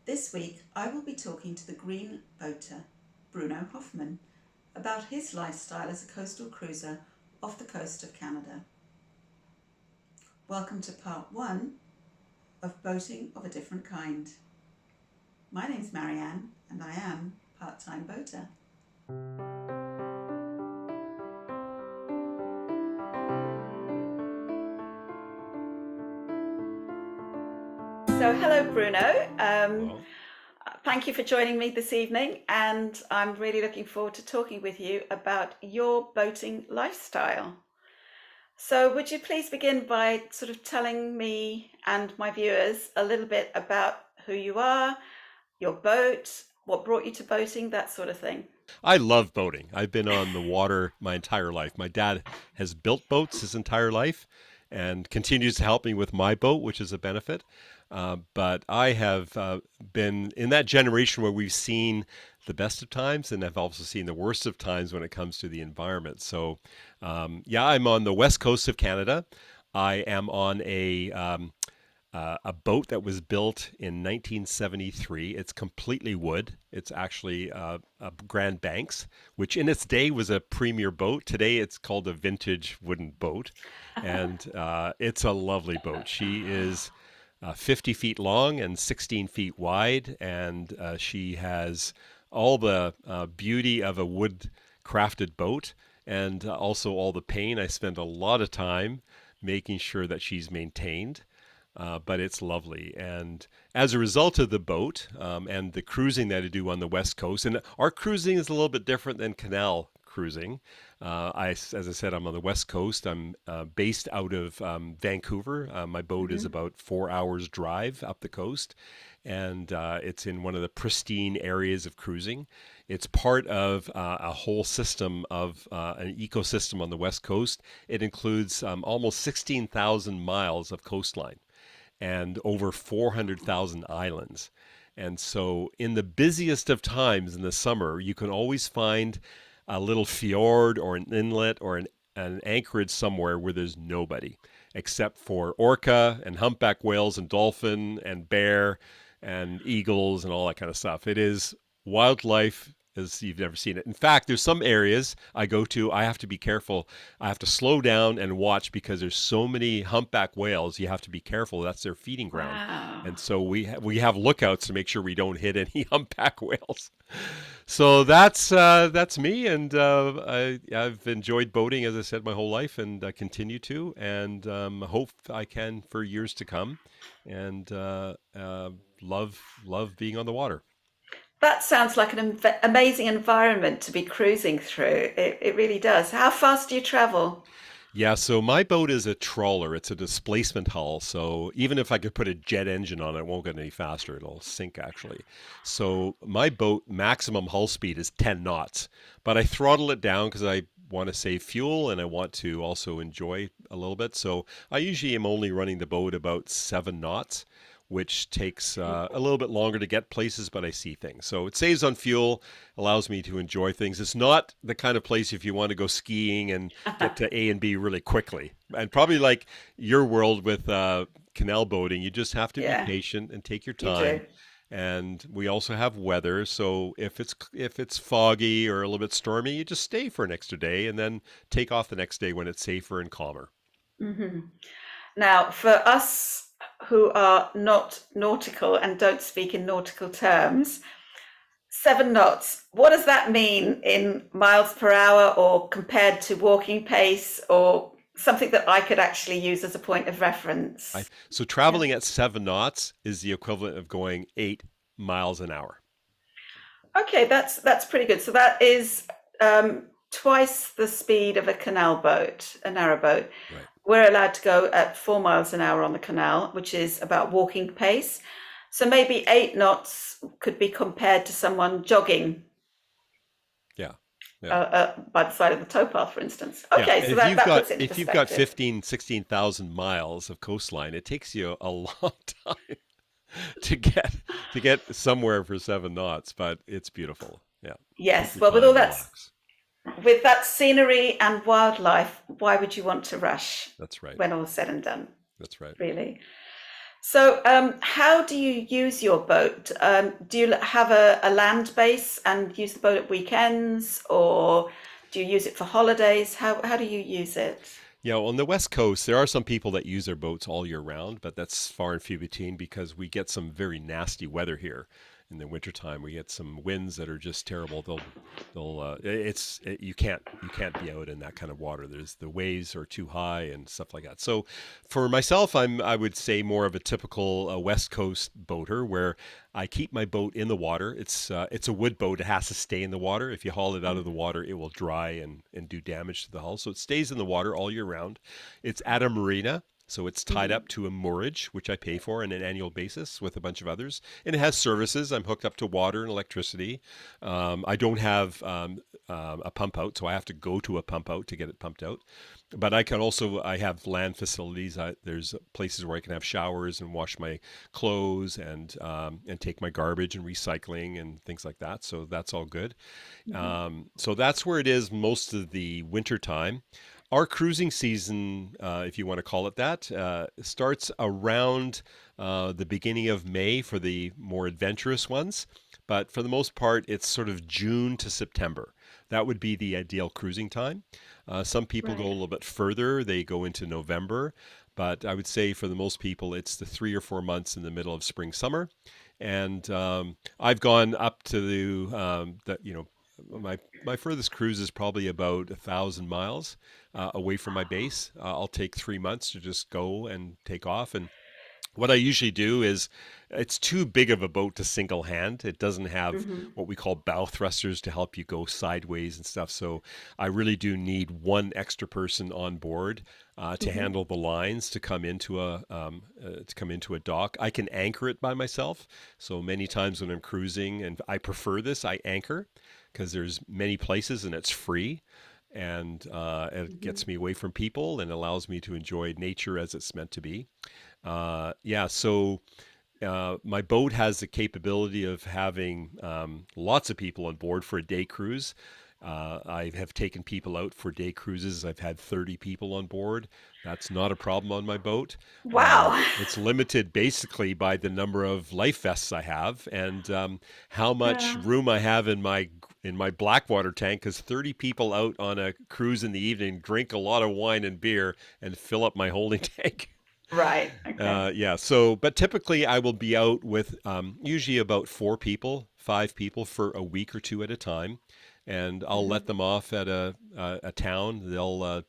This week I will be talking to the green boater, Bruno Hoffman, about his lifestyle as a coastal cruiser off the coast of Canada. Welcome to part 1 of Boating of a Different Kind. My name's Marianne and I am part-time boater. So hello Bruno, Well, thank you for joining me this evening, and I'm really looking forward to talking with you about your boating lifestyle. So would you please begin by sort of telling me and my viewers a little bit about who you are, your boat, what brought you to boating, that sort of thing? I love boating. I've been on the water my entire life. My dad has built boats his entire life and continues to help me with my boat, which is a benefit. But I have been in that generation where we've seen the best of times and I've also seen the worst of times when it comes to the environment. So, yeah, I'm on the west coast of Canada. I am on a boat that was built in 1973. It's completely wood. It's actually a Grand Banks, which in its day was a premier boat. Today it's called a vintage wooden boat. And it's a lovely boat. She is 50 feet long and 16 feet wide. And she has all the beauty of a wood crafted boat and also all the pain. I spend a lot of time making sure that she's maintained. But it's lovely. And as a result of the boat and the cruising that I do on the West Coast, and our cruising is a little bit different than canal cruising. As I said, I'm on the West Coast. I'm based out of Vancouver. My boat is Hmm. about 4 hours drive up the coast, and it's in one of the pristine areas of cruising. It's part of a whole system of an ecosystem on the West Coast. It includes almost 16,000 miles of coastline and over 400,000 islands. And so, in the busiest of times in the summer, you can always find a little fjord or an inlet or an anchorage somewhere where there's nobody except for orca and humpback whales and dolphin and bear and eagles and all that kind of stuff. It is wildlife as you've never seen it. In fact, there's some areas I go to, I have to be careful. I have to slow down and watch because there's so many humpback whales. You have to be careful. That's their feeding ground. Wow. And so we have lookouts to make sure we don't hit any humpback whales. So that's me, and I've enjoyed boating, as I said, my whole life, and continue to, and hope I can for years to come, and love being on the water. That sounds like an amazing environment to be cruising through. It really does. How fast do you travel? Yeah, so my boat is a trawler. It's a displacement hull. So even if I could put a jet engine on it, it won't get any faster. It'll sink actually. So my boat maximum hull speed is 10 knots, but I throttle it down because I want to save fuel and I want to also enjoy a little bit. So I usually am only running the boat about 7 knots, which takes a little bit longer to get places, but I see things. So it saves on fuel, allows me to enjoy things. It's not the kind of place if you want to go skiing and get to A and B really quickly. And probably like your world with canal boating, you just have to be Yeah, patient and take your you do. time. And we also have weather, so if it's foggy or a little bit stormy, you just stay for an extra day and then take off the next day when it's safer and calmer. Hmm. Now, for us who are not nautical and don't speak in nautical terms, 7 knots, what does that mean in miles per hour or compared to walking pace or something that I could actually use as a point of reference? So Yeah. traveling at 7 knots is the equivalent of going 8 miles an hour. Okay, that's pretty good. So that is twice the speed of a canal boat, a narrowboat. Right. We're allowed to go at 4 miles an hour on the canal, which is about walking pace. So maybe 8 knots could be compared to someone jogging Yeah. Yeah. by the side of the towpath, for instance. Yeah. Okay, And so if that, you've that got puts it into if you've got perspective. 15, 16,000 miles of coastline, it takes you a long time to get somewhere for 7 knots, but it's beautiful. Yeah. Take Yes, your well, time, relax. with that scenery and wildlife, why would you want to rush That's right. when all's said and done, That's right. really? So, how do you use your boat? Do you have a land base and use the boat at weekends, or do you use it for holidays? How do you use it? Yeah, on the West Coast, there are some people that use their boats all year round, but that's far and few between because we get some very nasty weather here in the wintertime. We get some winds that are just terrible. You can't be out in that kind of water. There's the waves are too high and stuff like that. So for myself, I would say more of a typical West Coast boater where I keep my boat in the water. It's a wood boat. It has to stay in the water. If you haul it out of the water, it will dry and do damage to the hull. So it stays in the water all year round. It's at a marina. So it's tied Hmm. up to a moorage, which I pay for on an annual basis with a bunch of others. And it has services. I'm hooked up to water and electricity. I don't have a pump out, so I have to go to a pump out to get it pumped out. But I have land facilities. There's places where I can have showers and wash my clothes and take my garbage and recycling and things like that. So that's all good. Hmm. So that's where it is most of the winter time. Our cruising season, if you want to call it that, starts around the beginning of May for the more adventurous ones. But for the most part, it's sort of June to September. That would be the ideal cruising time. Some people go a Right. little bit further, they go into November. But I would say for the most people, it's the 3 or 4 months in the middle of spring, summer. And I've gone up to my furthest cruise is probably about 1,000 miles away from my base. I'll take 3 months to just go and take off. And what I usually do is it's too big of a boat to single hand. It doesn't have Hmm. what we call bow thrusters to help you go sideways and stuff. So I really do need one extra person on board to Hmm. handle the lines to come into a dock. I can anchor it by myself. So many times when I'm cruising, and I prefer this, I anchor because there's many places and it's free. And it gets Hmm. me away from people and allows me to enjoy nature as it's meant to be. Yeah, so my boat has the capability of having lots of people on board for a day cruise. I have taken people out for day cruises. I've had 30 people on board. That's not a problem on my boat. Wow. It's limited basically by the number of life vests I have and how much Yeah. room I have in my Blackwater tank. Because 30 people out on a cruise in the evening drink a lot of wine and beer and fill up my holding tank. Right. Okay. Yeah. So, but typically I will be out with usually about 4 people, 5 people for a week or two at a time, and I'll let Hmm. them off at a town. They'll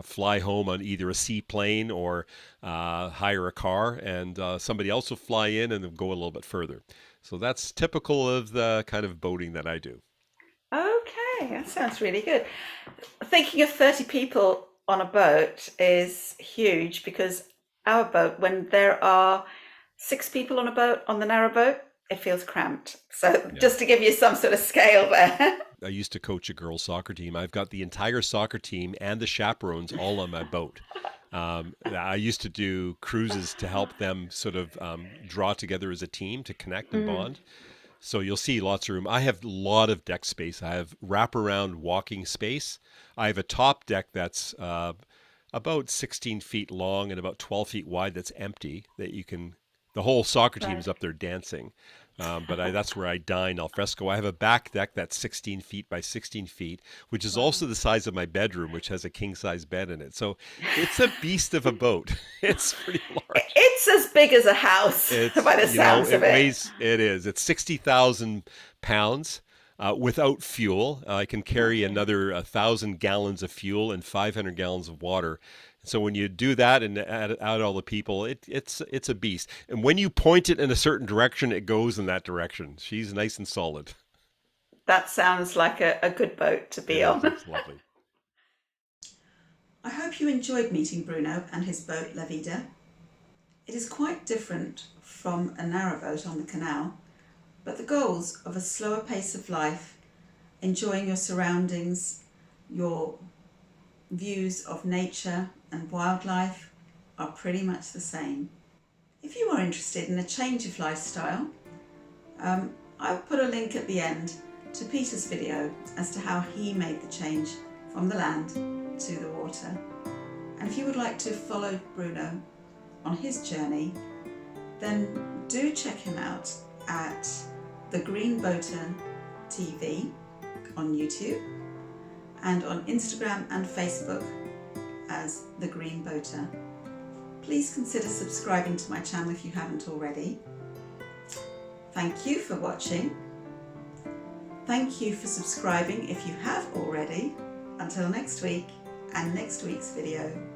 fly home on either a seaplane or hire a car, and somebody else will fly in and then go a little bit further. So that's typical of the kind of boating that I do. Okay, that sounds really good. Thinking of 30 people on a boat is huge because our boat, when there are 6 people on a boat on the narrowboat, it feels cramped. So Yeah. just to give you some sort of scale there. I used to coach a girls' soccer team. I've got the entire soccer team and the chaperones all on my boat. I used to do cruises to help them sort of draw together as a team to connect and Mm, bond. So you'll see lots of room. I have a lot of deck space. I have wraparound walking space. I have a top deck that's about 16 feet long and about 12 feet wide that's empty that you can, the whole soccer team is right. up there dancing. That's where I dine al fresco. I have a back deck that's 16 feet by 16 feet, which is also Wow. the size of my bedroom, which has a king size bed in it. So it's a beast of a boat. It's pretty large. It's as big as a house It's, by the sounds of it. it is, it's 60,000 pounds without fuel. I can carry Okay. another 1,000 gallons of fuel and 500 gallons of water. So when you do that and add all the people, it's a beast. And when you point it in a certain direction, it goes in that direction. She's nice and solid. That sounds like a good boat to It be is. on. It's lovely. I hope you enjoyed meeting Bruno and his boat La Vida. It is quite different from a narrowboat on the canal, but the goals of a slower pace of life, enjoying your surroundings, your views of nature and wildlife are pretty much the same. If you are interested in a change of lifestyle, I'll put a link at the end to Peter's video as to how he made the change from the land to the water. And if you would like to follow Bruno on his journey, then do check him out at The Green Boater TV on YouTube and on Instagram and Facebook as The Green Boater. Please consider subscribing to my channel if you haven't already. Thank you for watching. Thank you for subscribing if you have already. Until next week and next week's video.